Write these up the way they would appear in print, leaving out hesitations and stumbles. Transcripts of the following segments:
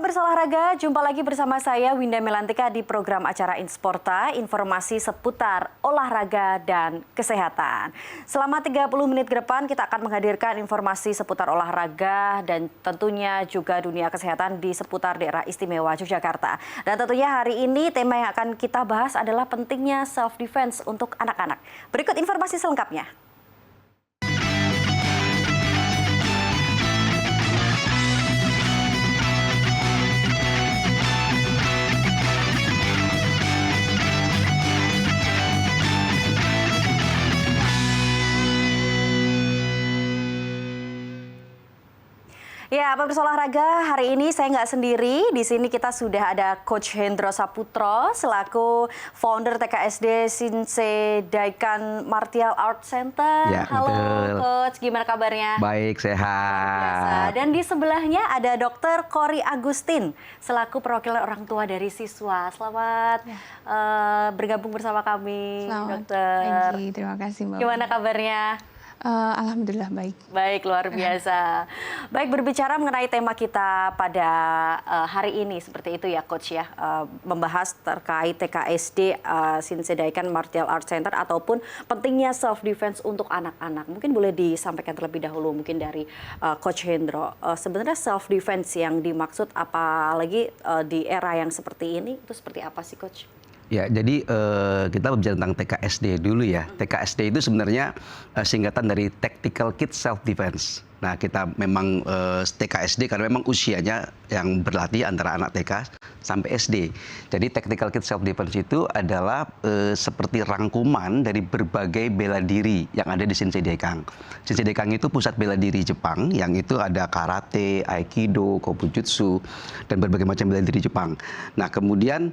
berolahraga, jumpa lagi bersama saya Winda Melantika di program acara Insporta, informasi seputar olahraga dan kesehatan. Selama 30 menit ke depan kita akan menghadirkan informasi seputar olahraga dan tentunya juga dunia kesehatan di seputar daerah istimewa Yogyakarta. Dan tentunya hari ini tema yang akan kita bahas adalah pentingnya self-defense untuk anak-anak. Berikut informasi selengkapnya. Ya, pemirsa olahraga, hari ini saya nggak sendiri. Di sini kita sudah ada Coach Hendro Saputro selaku founder TKSD Shinsei Daikan Martial Art Center. Ya, halo betul. Coach, gimana kabarnya? Baik, sehat. Dan di sebelahnya ada Dr. Cory Agustin selaku perwakilan orang tua dari siswa. Selamat bergabung bersama kami, Selamat Dokter. pagi, terima kasih Mbak. Gimana kabarnya? Alhamdulillah baik. Baik, luar biasa. Baik, berbicara mengenai tema kita pada hari ini, seperti itu ya Coach ya, membahas terkait TKSD Shinsei Daikan Martial Art Center ataupun pentingnya self-defense untuk anak-anak. Mungkin boleh disampaikan terlebih dahulu mungkin dari Coach Hendro. Sebenarnya self-defense yang dimaksud apalagi di era yang seperti ini, itu seperti apa sih Coach? Ya, jadi kita berbicara tentang TKSD dulu ya. TKSD itu sebenarnya singkatan dari Tactical Kids Self Defense. Nah, kita memang TKSD karena memang usianya yang berlatih antara anak TK sampai SD. Jadi Tactical Kids Self Defense itu adalah seperti rangkuman dari berbagai bela diri yang ada di Shinsei Daikan. Shinsei Daikan itu pusat bela diri Jepang, yang itu ada karate, aikido, kobujutsu, dan berbagai macam bela diri Jepang. Nah, kemudian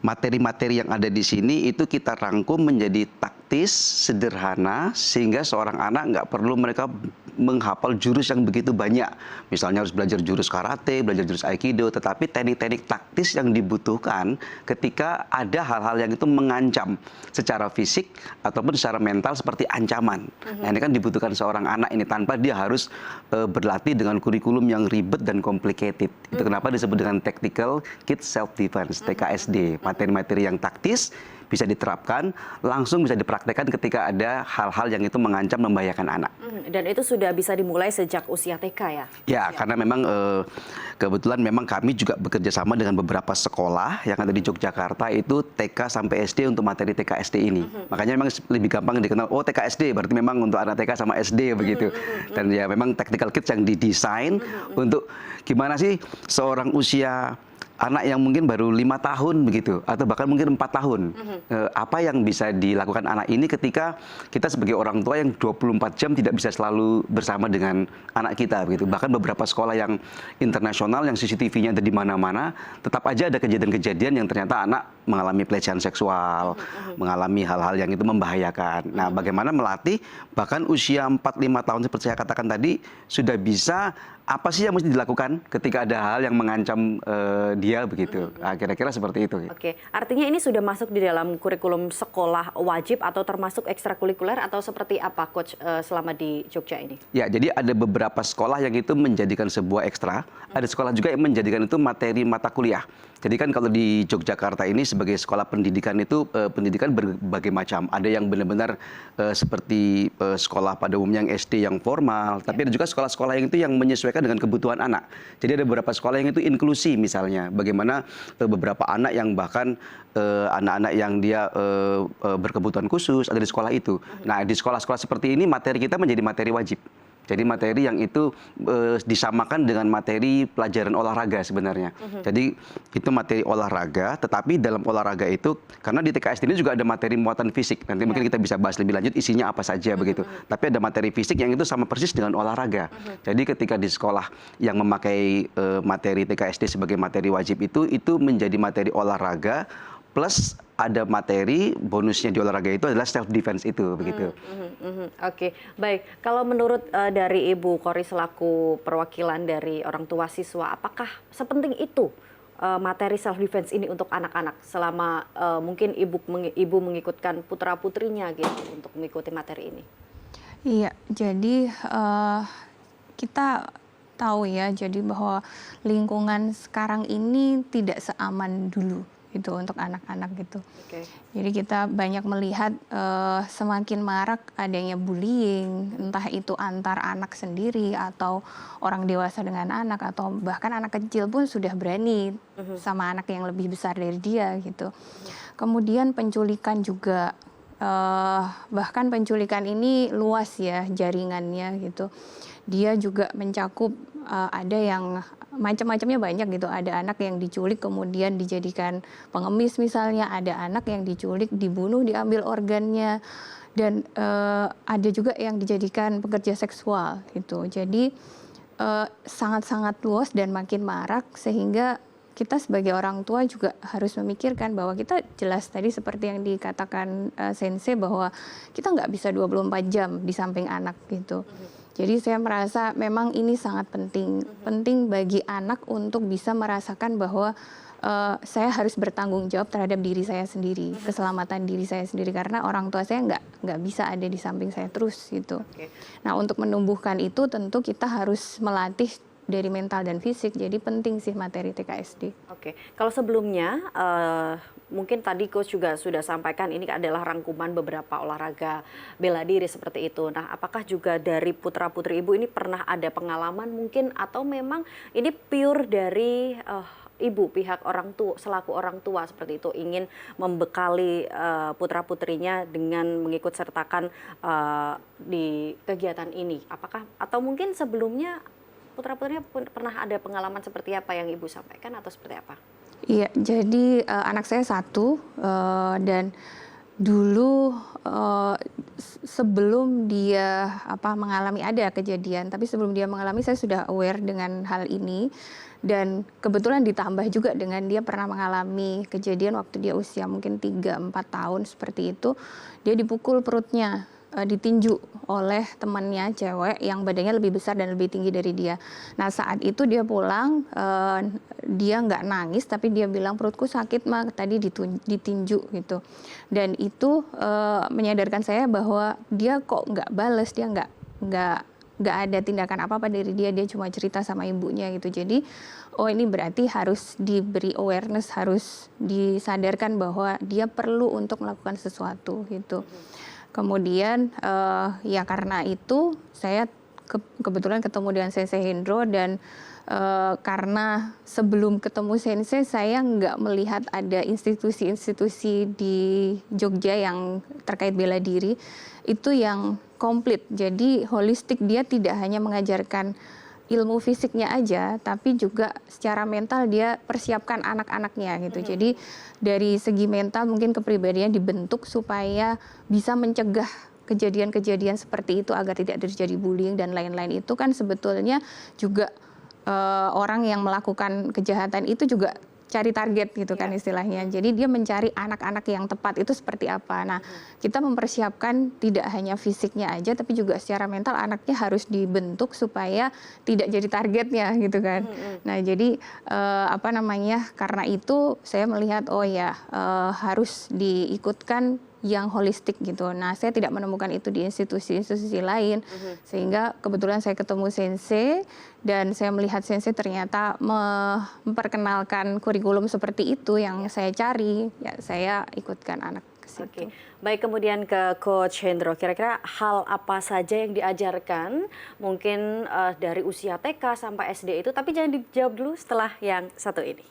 materi-materi yang ada di sini itu kita rangkum menjadi taktis, sederhana, sehingga seorang anak nggak perlu mereka menghafal jurus yang begitu banyak. Misalnya harus belajar jurus karate, belajar jurus aikido, tetapi teknik-teknik taktis yang dibutuhkan ketika ada hal-hal yang itu mengancam secara fisik ataupun secara mental seperti ancaman. Nah, ini kan dibutuhkan seorang anak ini tanpa dia harus berlatih dengan kurikulum yang ribet dan complicated. Itu kenapa disebut dengan Tactical Kids Self Defense, TKSD. Materi-materi yang taktis bisa diterapkan, langsung bisa dipraktekkan ketika ada hal-hal yang itu mengancam membahayakan anak. Dan itu sudah bisa dimulai sejak usia TK ya? Ya, karena memang kebetulan memang kami juga bekerja sama dengan beberapa sekolah yang ada di Yogyakarta itu TK sampai SD untuk materi TKSD ini. Makanya memang lebih gampang dikenal, oh TKSD berarti memang untuk anak TK sama SD begitu. Dan ya memang Tactical Kids yang didesain untuk gimana sih seorang usia anak yang mungkin baru 5 tahun begitu, atau bahkan mungkin 4 tahun. Apa yang bisa dilakukan anak ini ketika kita sebagai orang tua yang 24 jam tidak bisa selalu bersama dengan anak kita begitu. Bahkan beberapa sekolah yang internasional yang CCTV-nya ada di mana-mana, tetap aja ada kejadian-kejadian yang ternyata anak mengalami pelecehan seksual, mengalami hal-hal yang itu membahayakan. Nah, bagaimana melatih bahkan usia 4-5 tahun seperti saya katakan tadi sudah bisa apa sih yang mesti dilakukan ketika ada hal yang mengancam dia begitu. Nah, kira-kira seperti itu. Oke, artinya ini sudah masuk di dalam kurikulum sekolah wajib atau termasuk ekstrakurikuler atau seperti apa Coach selama di Jogja ini? Ya, jadi ada beberapa sekolah yang itu menjadikan sebuah ekstra, ada sekolah juga yang menjadikan itu materi mata kuliah. Jadi kan kalau di Yogyakarta ini sebagai sekolah pendidikan itu pendidikan berbagai macam. Ada yang benar-benar seperti sekolah pada umumnya yang SD yang formal, tapi ada juga sekolah-sekolah yang itu yang menyesuaikan dengan kebutuhan anak. Jadi ada beberapa sekolah yang itu inklusi misalnya, bagaimana beberapa anak yang bahkan anak-anak yang dia berkebutuhan khusus ada di sekolah itu. Nah, di sekolah-sekolah seperti ini materi kita menjadi materi wajib. Jadi materi yang itu disamakan dengan materi pelajaran olahraga sebenarnya. Jadi itu materi olahraga, tetapi dalam olahraga itu, karena di TKSD ini juga ada materi muatan fisik. Nanti mungkin kita bisa bahas lebih lanjut isinya apa saja begitu. Tapi ada materi fisik yang itu sama persis dengan olahraga. Jadi ketika di sekolah yang memakai materi TKSD sebagai materi wajib itu menjadi materi olahraga, plus ada materi bonusnya di olahraga itu adalah self defense itu begitu. Oke, baik. Kalau menurut dari Ibu Cory selaku perwakilan dari orang tua siswa, apakah sepenting itu materi self defense ini untuk anak-anak selama mungkin ibu mengikutkan putra putrinya gitu untuk mengikuti materi ini? Iya, jadi kita tahu ya, jadi bahwa lingkungan sekarang ini tidak seaman dulu gitu untuk anak-anak gitu. Oke. Jadi kita banyak melihat semakin marak adanya bullying, entah itu antar anak sendiri atau orang dewasa dengan anak atau bahkan anak kecil pun sudah berani sama anak yang lebih besar dari dia gitu. Kemudian penculikan juga, bahkan penculikan ini luas ya jaringannya gitu. Dia juga mencakup ada yang macam-macamnya banyak gitu. Ada anak yang diculik kemudian dijadikan pengemis misalnya, ada anak yang diculik, dibunuh, diambil organnya, dan ada juga yang dijadikan pekerja seksual gitu. Jadi sangat-sangat luas dan makin marak sehingga kita sebagai orang tua juga harus memikirkan bahwa kita jelas tadi seperti yang dikatakan Sensei bahwa kita nggak bisa 24 jam di samping anak gitu. Jadi saya merasa memang ini sangat penting, penting bagi anak untuk bisa merasakan bahwa saya harus bertanggung jawab terhadap diri saya sendiri, keselamatan diri saya sendiri karena orang tua saya nggak bisa ada di samping saya terus gitu. Oke. Nah untuk menumbuhkan itu tentu kita harus melatih dari mental dan fisik, jadi penting sih materi TKSD. Oke, kalau sebelumnya mungkin tadi Coach juga sudah sampaikan ini adalah rangkuman beberapa olahraga bela diri seperti itu. Nah, apakah juga dari putra-putri Ibu ini pernah ada pengalaman mungkin atau memang ini pure dari Ibu pihak orang tua selaku orang tua seperti itu ingin membekali putra-putrinya dengan mengikut sertakan di kegiatan ini? Apakah atau mungkin sebelumnya putra-putrinya pernah ada pengalaman seperti apa yang Ibu sampaikan atau seperti apa? Iya, jadi anak saya satu dan dulu sebelum dia mengalami ada kejadian, tapi sebelum dia mengalami saya sudah aware dengan hal ini dan kebetulan ditambah juga dengan dia pernah mengalami kejadian waktu dia usia mungkin 3-4 tahun seperti itu, dia dipukul perutnya. Ditinju oleh temannya cewek yang badannya lebih besar dan lebih tinggi dari dia. Nah saat itu dia pulang, dia nggak nangis tapi dia bilang perutku sakit mah tadi ditinju gitu. Dan itu menyadarkan saya bahwa dia kok nggak bales, dia nggak ada tindakan apa-apa dari dia cuma cerita sama ibunya gitu. Jadi oh ini berarti harus diberi awareness, harus disadarkan bahwa dia perlu untuk melakukan sesuatu gitu. Kemudian ya karena itu saya kebetulan ketemu dengan Sensei Hendro dan karena sebelum ketemu Sensei saya nggak melihat ada institusi-institusi di Jogja yang terkait bela diri itu yang komplit. Jadi holistik, dia tidak hanya mengajarkan ilmu fisiknya aja, tapi juga secara mental dia persiapkan anak-anaknya gitu. Jadi dari segi mental mungkin kepribadiannya dibentuk supaya bisa mencegah kejadian-kejadian seperti itu agar tidak terjadi bullying dan lain-lain. Itu kan sebetulnya juga orang yang melakukan kejahatan itu juga cari target gitu kan istilahnya. Jadi dia mencari anak-anak yang tepat itu seperti apa. Nah, kita mempersiapkan tidak hanya fisiknya aja tapi juga secara mental anaknya harus dibentuk supaya tidak jadi targetnya gitu kan. Nah, jadi karena itu saya melihat oh ya harus diikutkan yang holistik gitu. Nah, saya tidak menemukan itu di institusi-institusi lain, sehingga kebetulan saya ketemu Sensei dan saya melihat Sensei ternyata memperkenalkan kurikulum seperti itu yang saya cari, ya saya ikutkan anak ke situ. Oke. Baik, kemudian ke Coach Hendro, kira-kira hal apa saja yang diajarkan mungkin dari usia TK sampai SD itu, tapi jangan dijawab dulu setelah yang satu ini.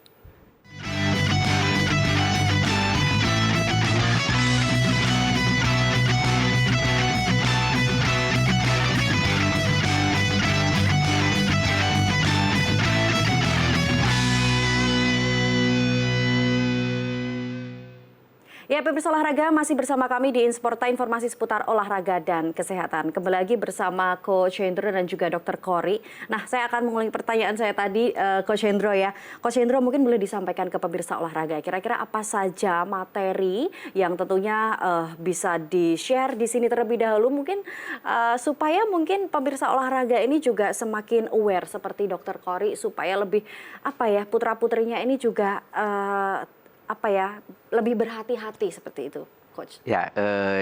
Ya, pemirsa olahraga masih bersama kami di Insporta, informasi seputar olahraga dan kesehatan. Kembali lagi bersama Coach Hendro dan juga Dr. Cory. Nah, saya akan mengulangi pertanyaan saya tadi, Coach Hendro ya. Coach Hendro mungkin boleh disampaikan ke pemirsa olahraga. Kira-kira apa saja materi yang tentunya bisa di-share di sini terlebih dahulu mungkin supaya mungkin pemirsa olahraga ini juga semakin aware seperti Dr. Cory supaya lebih putra-putrinya ini juga lebih berhati-hati seperti itu. Coach? Ya,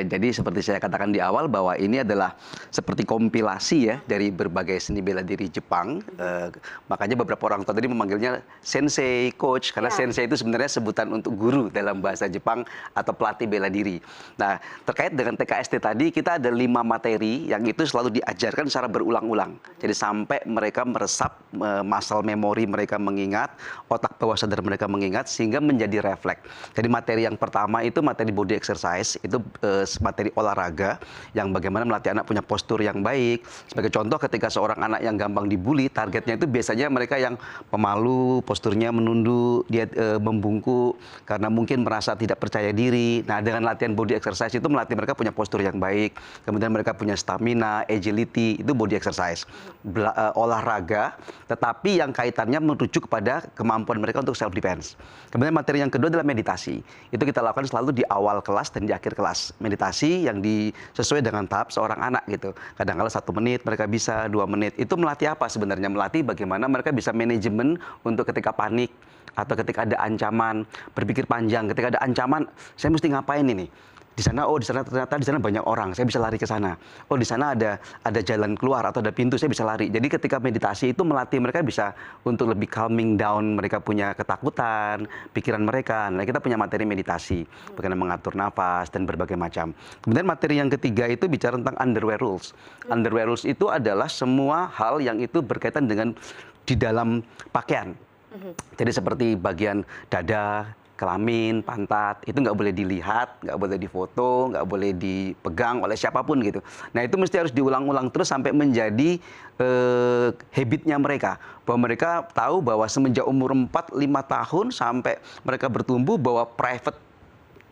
jadi seperti saya katakan di awal bahwa ini adalah seperti kompilasi ya dari berbagai seni bela diri Jepang. Makanya beberapa orang tua tadi memanggilnya sensei, coach, karena Ya. sensei itu sebenarnya sebutan untuk guru dalam bahasa Jepang atau pelatih bela diri. Nah, terkait dengan TKSD tadi, kita ada 5 materi yang itu selalu diajarkan secara berulang-ulang. Jadi sampai mereka meresap, muscle memory mereka mengingat, otak bawah sadar mereka mengingat, sehingga menjadi refleks. Jadi materi yang pertama itu materi body exercise, itu materi olahraga yang bagaimana melatih anak punya postur yang baik. Sebagai contoh, ketika seorang anak yang gampang dibully, targetnya itu biasanya mereka yang pemalu, posturnya menunduk, dia membungkuk karena mungkin merasa tidak percaya diri. Nah, dengan latihan body exercise itu melatih mereka punya postur yang baik, kemudian mereka punya stamina, agility, itu body exercise. Olahraga, tetapi yang kaitannya merujuk kepada kemampuan mereka untuk self defense. Kemudian materi yang kedua adalah meditasi. Itu kita lakukan selalu di awal kelas dan di akhir kelas. Meditasi yang sesuai dengan tahap seorang anak gitu. Kadang-kadang 1 menit mereka bisa, 2 menit. Itu melatih apa sebenarnya? Melatih bagaimana mereka bisa manajemen untuk ketika panik atau ketika ada ancaman, berpikir panjang. Ketika ada ancaman, saya mesti ngapain ini? Di sana, oh di sana ternyata di sana banyak orang, saya bisa lari ke sana. Oh di sana ada jalan keluar atau ada pintu, saya bisa lari. Jadi ketika meditasi itu melatih mereka bisa untuk lebih calming down, mereka punya ketakutan, pikiran mereka. Nah, kita punya materi meditasi, bagaimana mengatur nafas dan berbagai macam. Kemudian materi yang ketiga itu bicara tentang underwear rules. Underwear rules itu adalah semua hal yang itu berkaitan dengan di dalam pakaian. Jadi seperti bagian dada, kelamin, pantat, itu nggak boleh dilihat, nggak boleh difoto, nggak boleh dipegang oleh siapapun gitu. Nah, itu mesti harus diulang-ulang terus sampai menjadi habitnya mereka. Bahwa mereka tahu bahwa semenjak umur 4-5 tahun sampai mereka bertumbuh bahwa private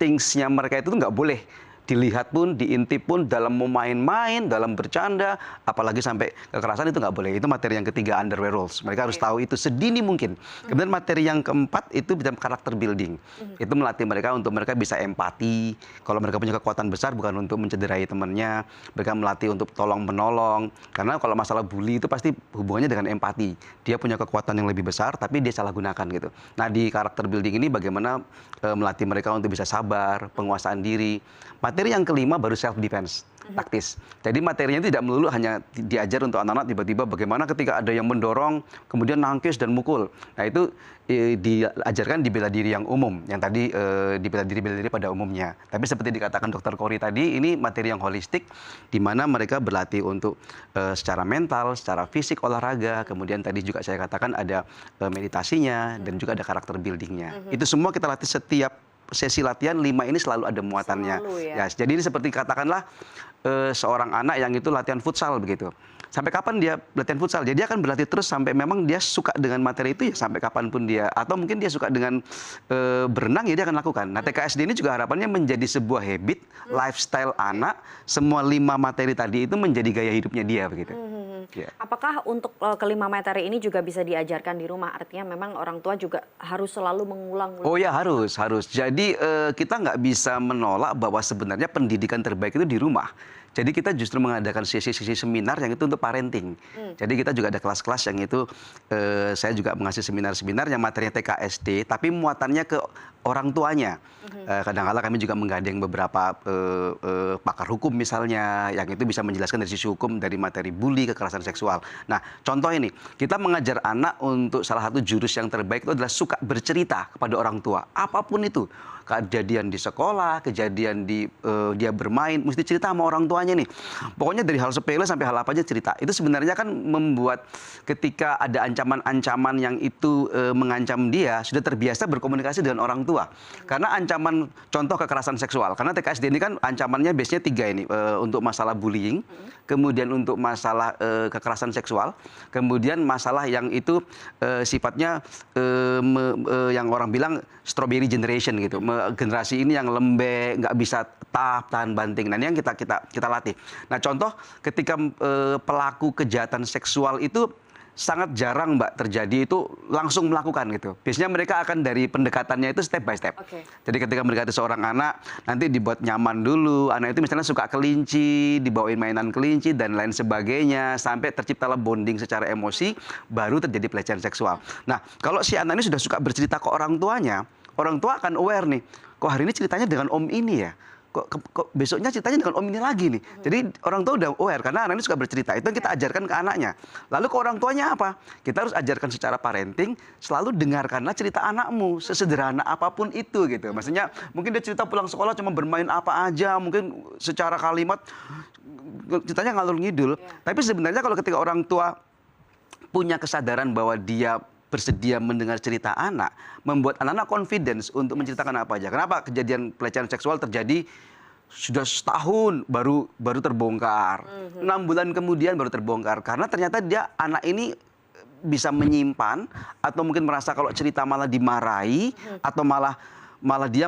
things-nya mereka itu nggak boleh dilihat pun, diintip pun, dalam mau main-main, dalam bercanda, apalagi sampai kekerasan itu nggak boleh. Itu materi yang ketiga, underwear rules. Mereka harus tahu itu sedini mungkin. Kemudian materi yang keempat itu bisa karakter building. Itu melatih mereka untuk mereka bisa empati. Kalau mereka punya kekuatan besar bukan untuk mencederai temannya. Mereka melatih untuk tolong-menolong. Karena kalau masalah bully itu pasti hubungannya dengan empati. Dia punya kekuatan yang lebih besar, tapi dia salah gunakan gitu. Nah, di karakter building ini bagaimana melatih mereka untuk bisa sabar, penguasaan diri. Materi yang kelima baru self defense, taktis. Jadi materinya tidak melulu hanya diajar untuk anak-anak tiba-tiba bagaimana ketika ada yang mendorong kemudian nangkis dan mukul. Nah, itu diajarkan di bela diri yang umum, yang tadi di bela diri pada umumnya. Tapi seperti dikatakan Dr. Kori tadi, ini materi yang holistik di mana mereka berlatih untuk secara mental, secara fisik olahraga, kemudian tadi juga saya katakan ada meditasinya dan juga ada karakter buildingnya. Itu semua kita latih setiap sesi latihan 5 ini selalu ada muatannya. Selalu, ya. Ya, jadi ini seperti katakanlah seorang anak yang itu latihan futsal begitu. Sampai kapan dia latihan futsal? Jadi dia akan berlatih terus sampai memang dia suka dengan materi itu ya sampai kapanpun dia. Atau mungkin dia suka dengan berenang ya dia akan lakukan. Nah, TKSD ini juga harapannya menjadi sebuah habit, lifestyle anak. Semua 5 materi tadi itu menjadi gaya hidupnya dia begitu. Ya. Apakah untuk kelima materi ini juga bisa diajarkan di rumah? Artinya memang orang tua juga harus selalu mengulang. Oh ya harus. Jadi kita nggak bisa menolak bahwa sebenarnya pendidikan terbaik itu di rumah. Jadi kita justru mengadakan sesi-sesi seminar yang itu untuk parenting. Jadi kita juga ada kelas-kelas yang itu saya juga mengasih seminar-seminar yang materinya TKSD, tapi muatannya ke orang tuanya. Kadang-kala kami juga menggandeng beberapa pakar hukum misalnya, yang itu bisa menjelaskan dari sisi hukum dari materi bully, kekerasan seksual. Nah, contoh ini, kita mengajar anak untuk salah satu jurus yang terbaik itu adalah suka bercerita kepada orang tua, apapun itu. Kejadian di sekolah, kejadian di dia bermain, mesti cerita sama orang tuanya nih. Pokoknya dari hal sepele sampai hal apa aja cerita. Itu sebenarnya kan membuat ketika ada ancaman-ancaman yang itu mengancam dia, sudah terbiasa berkomunikasi dengan orang tua. Karena ancaman, contoh kekerasan seksual. Karena TKSD ini kan ancamannya biasanya 3 ini. Untuk masalah bullying, kemudian untuk masalah kekerasan seksual, kemudian masalah yang itu sifatnya yang orang bilang strawberry generation gitu. Generasi ini yang lembek, nggak bisa tahan banting. Nah, ini yang kita latih. Nah, contoh ketika pelaku kejahatan seksual itu sangat jarang Mbak terjadi itu langsung melakukan gitu. Biasanya mereka akan dari pendekatannya itu step by step. Jadi ketika mereka ada seorang anak, nanti dibuat nyaman dulu. Anak itu misalnya suka kelinci, dibawain mainan kelinci dan lain sebagainya. Sampai terciptalah bonding secara emosi, baru terjadi pelecehan seksual. Nah, kalau si anak ini sudah suka bercerita ke orang tuanya, orang tua akan aware nih, kok hari ini ceritanya dengan om ini ya? kok besoknya ceritanya dengan om ini lagi nih. Jadi orang tua udah aware karena anak ini suka bercerita. Itu yang kita ajarkan ke anaknya. Lalu ke orang tuanya apa? Kita harus ajarkan secara parenting, selalu dengarkanlah cerita anakmu sesederhana apapun itu gitu. Maksudnya mungkin dia cerita pulang sekolah cuma bermain apa aja, mungkin secara kalimat ceritanya ngalur ngidul. Tapi sebenarnya kalau ketika orang tua punya kesadaran bahwa dia bersedia mendengar cerita anak, membuat anak-anak confidence untuk menceritakan apa aja. Kenapa kejadian pelecehan seksual terjadi sudah setahun baru terbongkar, 6 bulan kemudian baru terbongkar, karena ternyata anak ini bisa menyimpan atau mungkin merasa kalau cerita malah dimarahi atau malah dia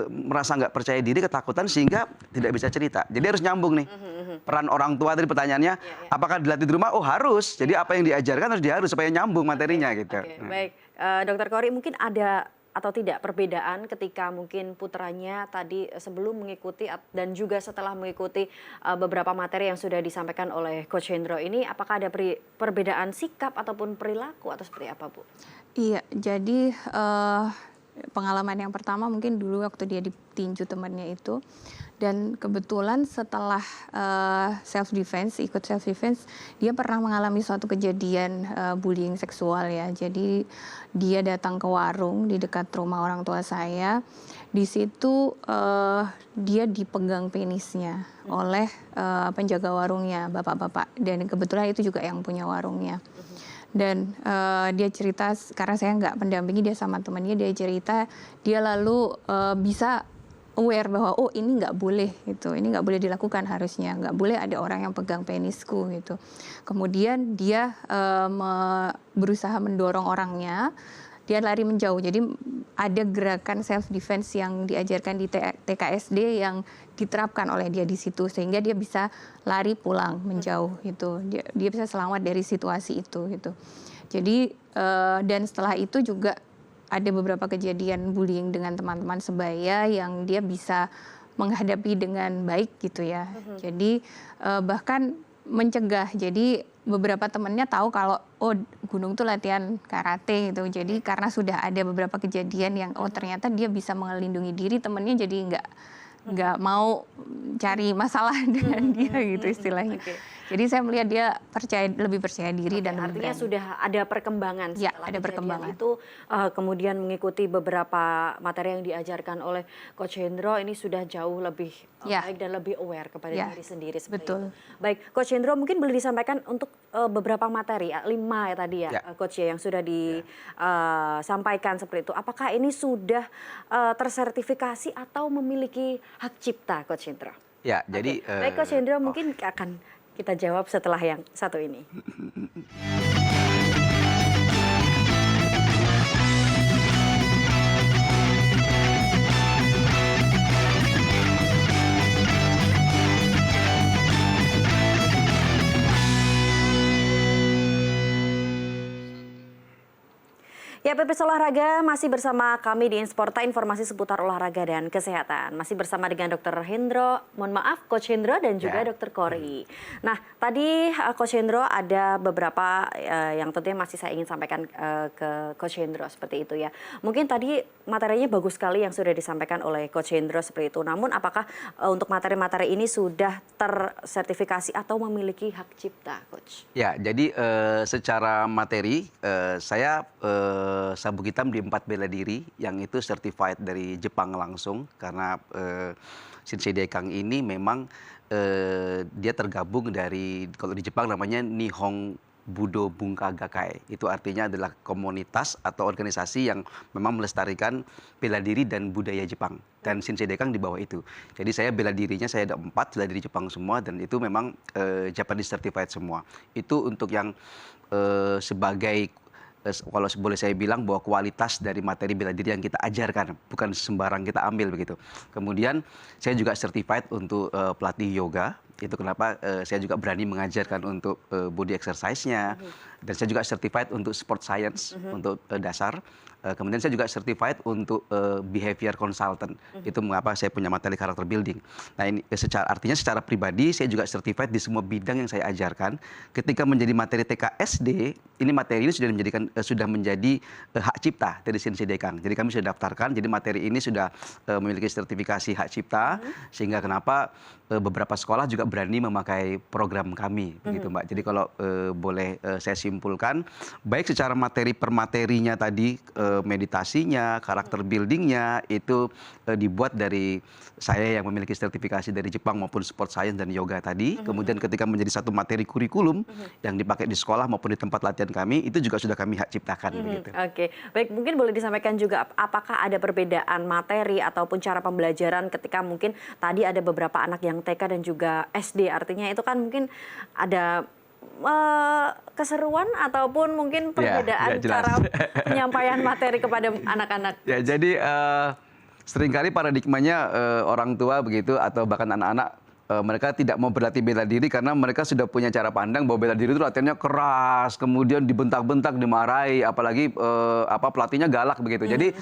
merasa nggak percaya diri, ketakutan sehingga tidak bisa cerita. Jadi harus nyambung nih. Peran orang tua tadi pertanyaannya, apakah dilatih di rumah? Oh harus. Jadi apa yang diajarkan harus supaya nyambung materinya gitu. Baik, Dokter Kori, mungkin ada atau tidak perbedaan ketika mungkin putranya tadi sebelum mengikuti dan juga setelah mengikuti beberapa materi yang sudah disampaikan oleh Coach Hendro ini, apakah ada perbedaan sikap ataupun perilaku atau seperti apa, Bu? Iya, jadi pengalaman yang pertama mungkin dulu waktu dia ditinju temannya itu, dan kebetulan setelah ikut self defense, dia pernah mengalami suatu kejadian bullying seksual ya. Jadi dia datang ke warung di dekat rumah orang tua saya. Di situ dia dipegang penisnya oleh penjaga warungnya, bapak-bapak, dan kebetulan itu juga yang punya warungnya. Dan dia cerita, karena saya nggak pendampingi dia sama temannya, dia cerita dia lalu bisa aware bahwa oh ini nggak boleh gitu, ini nggak boleh dilakukan, harusnya nggak boleh ada orang yang pegang penisku gitu. Kemudian dia berusaha mendorong orangnya, dia lari menjauh. Jadi ada gerakan self defense yang diajarkan di TKSD yang diterapkan oleh dia di situ, sehingga dia bisa lari pulang menjauh gitu. Dia bisa selamat dari situasi itu gitu. Jadi dan setelah itu juga ada beberapa kejadian bullying dengan teman-teman sebaya yang dia bisa menghadapi dengan baik gitu ya. Jadi bahkan mencegah. Jadi beberapa temannya tahu kalau oh Gunung tuh latihan karate gitu. Jadi karena sudah ada beberapa kejadian yang oh ternyata dia bisa melindungi diri, temannya jadi nggak mau cari masalah dengan dia gitu istilahnya. Jadi saya melihat dia lebih percaya diri dan artinya sudah ada perkembangan ya, setelah ada perkembangan itu kemudian mengikuti beberapa materi yang diajarkan oleh Coach Hendro, ini sudah jauh lebih baik dan lebih aware kepada diri sendiri seperti betul. itu. Baik, Coach Hendro, mungkin boleh disampaikan untuk beberapa materi 5 ya tadi ya, Coach ya, yang sudah disampaikan seperti itu. Apakah ini sudah tersertifikasi atau memiliki hak cipta, Coach Hendro? Ya, jadi baik, Coach Hendro, mungkin akan kita jawab setelah yang satu ini. Ya, pemirsa olahraga, masih bersama kami di Insporta, informasi seputar olahraga dan kesehatan. Masih bersama dengan Dr. Hendro, Coach Hendro dan juga Dr. Kori. Nah, tadi Coach Hendro ada beberapa yang tentunya masih saya ingin sampaikan ke Coach Hendro seperti itu ya. Mungkin tadi materinya bagus sekali yang sudah disampaikan oleh Coach Hendro seperti itu. Namun apakah untuk materi-materi ini sudah tersertifikasi atau memiliki hak cipta, Coach? Ya, jadi secara materi saya sabuk hitam di 4 bela diri yang itu certified dari Jepang langsung, karena Shinsei Dekang ini memang dia tergabung dari, kalau di Jepang namanya Nihon Budo Bunka Gakkai. Itu artinya adalah komunitas atau organisasi yang memang melestarikan bela diri dan budaya Jepang. Dan Shinsei Dekang di bawah itu. Jadi saya bela dirinya, saya ada 4 bela diri Jepang semua, dan itu memang Japanese certified semua. Itu untuk yang sebagai, kalau boleh saya bilang, bahwa kualitas dari materi bela diri yang kita ajarkan bukan sembarang kita ambil begitu. Kemudian saya juga certified untuk pelatih yoga. Itu kenapa saya juga berani mengajarkan untuk body exercise-nya. Dan saya juga certified untuk sport science, untuk dasar. Kemudian saya juga certified untuk behavior consultant. Itu mengapa saya punya materi karakter building. Nah, ini artinya secara pribadi saya juga certified di semua bidang yang saya ajarkan. Ketika menjadi materi TKSD, ini materi ini sudah menjadi hak cipta dari Sinsi Dekang. Jadi kami sudah daftarkan. Jadi materi ini sudah memiliki sertifikasi hak cipta, sehingga kenapa beberapa sekolah juga berani memakai program kami, begitu Mbak. Jadi kalau boleh saya simpulkan, baik secara materi per materinya tadi, meditasinya, karakter buildingnya itu dibuat dari saya yang memiliki sertifikasi dari Jepang maupun sport science dan yoga tadi. Kemudian ketika menjadi satu materi kurikulum yang dipakai di sekolah maupun di tempat latihan kami, itu juga sudah kami hak ciptakan. Begitu. Oke, baik, mungkin boleh disampaikan juga apakah ada perbedaan materi ataupun cara pembelajaran ketika mungkin tadi ada beberapa anak yang TK dan juga SD, artinya itu kan mungkin ada keseruan ataupun mungkin perbedaan cara penyampaian materi kepada anak-anak. Ya, jadi seringkali paradigmanya orang tua begitu atau bahkan anak-anak mereka tidak mau berlatih bela diri karena mereka sudah punya cara pandang bahwa bela diri itu latihannya keras, kemudian dibentak-bentak, dimarahi, apalagi pelatihnya galak begitu. Jadi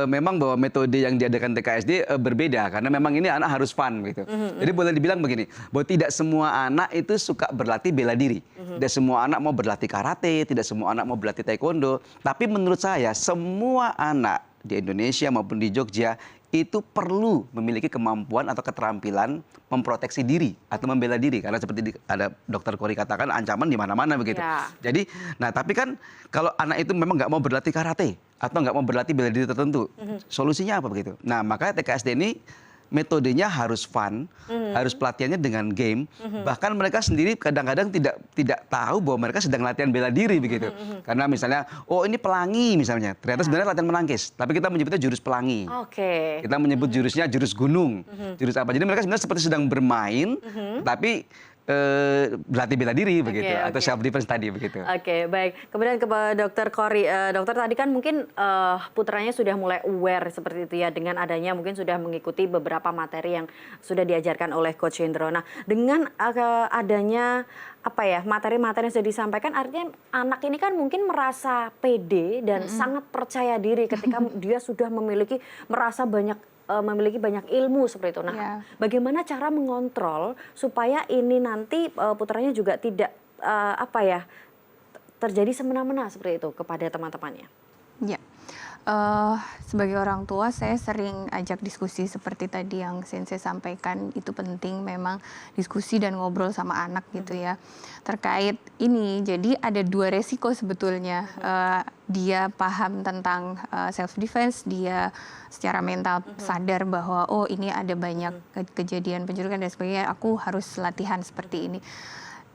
memang bahwa metode yang diadakan TKSD berbeda karena memang ini anak harus fun gitu. Jadi boleh dibilang begini, bahwa tidak semua anak itu suka berlatih bela diri. Tidak semua anak mau berlatih karate, tidak semua anak mau berlatih taekwondo. Tapi menurut saya semua anak di Indonesia maupun di Jogja itu perlu memiliki kemampuan atau keterampilan memproteksi diri atau membela diri, karena seperti ada Dokter Kori katakan ancaman di mana-mana begitu. Ya. Jadi, nah tapi kan kalau anak itu memang nggak mau berlatih karate atau nggak mau berlatih bela diri tertentu, solusinya apa begitu? Nah makanya TKSD ini metodenya harus fun, harus pelatihannya dengan game. Bahkan mereka sendiri kadang-kadang tidak tahu bahwa mereka sedang latihan bela diri begitu. Karena misalnya, oh ini pelangi misalnya, ternyata sebenarnya latihan menangkis. Tapi kita menyebutnya jurus pelangi. Kita menyebut jurusnya jurus gunung, jurus apa. Jadi mereka sebenarnya seperti sedang bermain, tapi berlatih bela diri begitu, atau self defense tadi begitu. Oke, baik. Kemudian ke Dokter Kori, dokter tadi kan mungkin putranya sudah mulai aware seperti itu ya dengan adanya mungkin sudah mengikuti beberapa materi yang sudah diajarkan oleh Coach Hendro. Nah, dengan adanya materi-materi yang sudah disampaikan, artinya anak ini kan mungkin merasa pede dan sangat percaya diri ketika dia sudah merasa memiliki banyak ilmu seperti itu. Nah, bagaimana cara mengontrol supaya ini nanti putranya juga tidak terjadi semena-mena seperti itu kepada teman-temannya? Ya, sebagai orang tua saya sering ajak diskusi seperti tadi yang Sensei sampaikan, itu penting memang diskusi dan ngobrol sama anak gitu ya terkait ini. Jadi ada dua resiko sebetulnya. Dia paham tentang self defense, dia secara mental sadar bahwa oh ini ada banyak kejadian penculikan dan sebagainya, aku harus latihan seperti ini.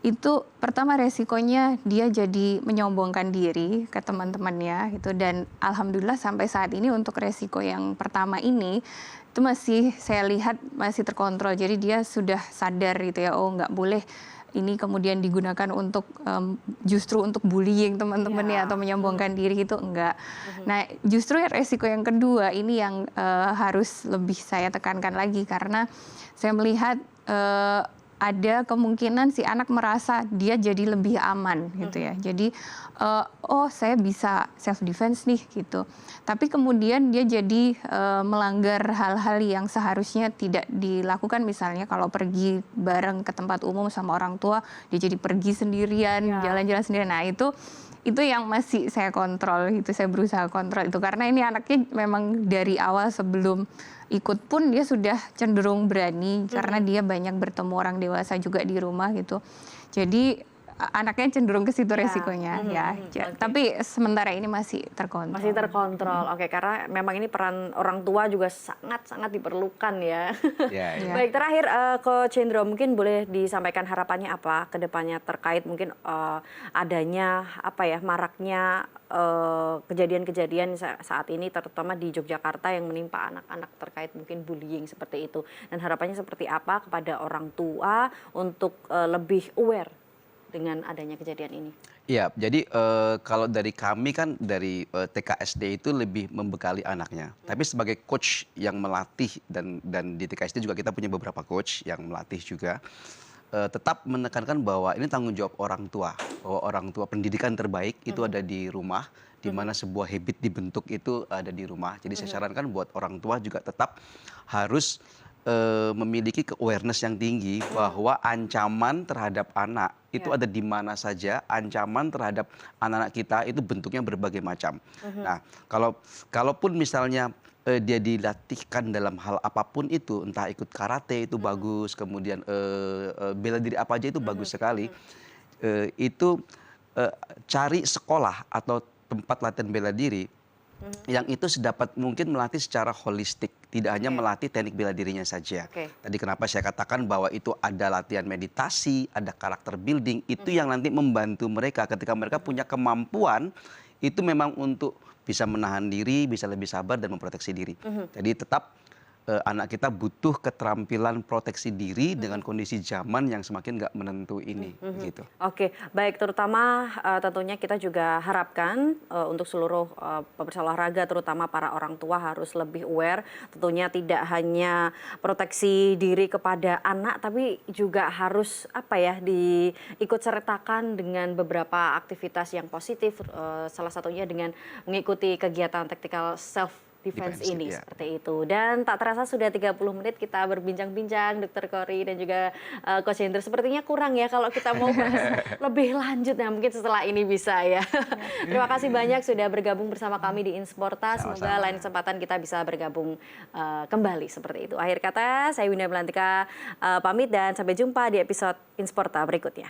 Itu pertama resikonya dia jadi menyombongkan diri ke teman-temannya gitu, dan alhamdulillah sampai saat ini untuk resiko yang pertama ini itu masih saya lihat masih terkontrol. Jadi dia sudah sadar gitu ya, oh nggak boleh ini kemudian digunakan untuk justru untuk bullying teman-temannya atau menyombongkan diri, itu enggak. Nah, justru resiko yang kedua ini yang harus lebih saya tekankan lagi, karena saya melihat ada kemungkinan si anak merasa dia jadi lebih aman gitu ya. Jadi oh saya bisa self defense nih gitu. Tapi kemudian dia jadi melanggar hal-hal yang seharusnya tidak dilakukan. Misalnya kalau pergi bareng ke tempat umum sama orang tua, dia jadi pergi sendirian, jalan-jalan sendirian. Nah, itu yang masih saya kontrol gitu, saya berusaha kontrol itu, karena ini anaknya memang dari awal sebelum ikut pun dia sudah cenderung berani karena dia banyak bertemu orang dewasa juga di rumah gitu. Jadi anaknya cenderung ke situ resikonya Tapi sementara ini masih terkontrol. Masih terkontrol. Oke, karena memang ini peran orang tua juga sangat-sangat diperlukan ya. Baik, terakhir Coach Hendro, mungkin boleh disampaikan harapannya apa ke depannya terkait mungkin adanya maraknya kejadian-kejadian saat ini terutama di Yogyakarta yang menimpa anak-anak terkait mungkin bullying seperti itu, dan harapannya seperti apa kepada orang tua untuk lebih aware dengan adanya kejadian ini? Iya, jadi kalau dari kami kan dari TKSD itu lebih membekali anaknya. Tapi sebagai coach yang melatih dan di TKSD juga kita punya beberapa coach yang melatih juga, tetap menekankan bahwa ini tanggung jawab orang tua. Bahwa orang tua, pendidikan terbaik itu ada di rumah, di mana sebuah habit dibentuk itu ada di rumah. Jadi saya sarankan buat orang tua juga tetap harus memiliki awareness yang tinggi bahwa ancaman terhadap anak itu ada di mana saja, ancaman terhadap anak-anak kita itu bentuknya berbagai macam. Nah, kalaupun misalnya dia dilatihkan dalam hal apapun itu, entah ikut karate itu bagus, kemudian bela diri apa aja itu bagus sekali. Itu cari sekolah atau tempat latihan bela diri yang itu sedapat mungkin melatih secara holistik, tidak hanya melatih teknik bela dirinya saja. Tadi kenapa saya katakan bahwa itu ada latihan meditasi, ada karakter building, itu yang nanti membantu mereka ketika mereka punya kemampuan itu memang untuk bisa menahan diri, bisa lebih sabar dan memproteksi diri. Jadi tetap anak kita butuh keterampilan proteksi diri dengan kondisi zaman yang semakin nggak menentu ini. Gitu. Oke, baik, terutama tentunya kita juga harapkan untuk seluruh pemirsa olahraga, terutama para orang tua harus lebih aware. Tentunya tidak hanya proteksi diri kepada anak, tapi juga harus diikut sertakan dengan beberapa aktivitas yang positif. Salah satunya dengan mengikuti kegiatan tactical self defense ini, seperti itu. Dan tak terasa sudah 30 menit kita berbincang-bincang, Dr. Kory dan juga Coach Hendro. Sepertinya kurang ya kalau kita mau bahas lebih lanjut, nah mungkin setelah ini bisa ya. Terima kasih banyak sudah bergabung bersama kami di Insporta. Semoga lain kesempatan kita bisa bergabung kembali seperti itu. Akhir kata, saya Winda Melantika pamit dan sampai jumpa di episode Insporta berikutnya.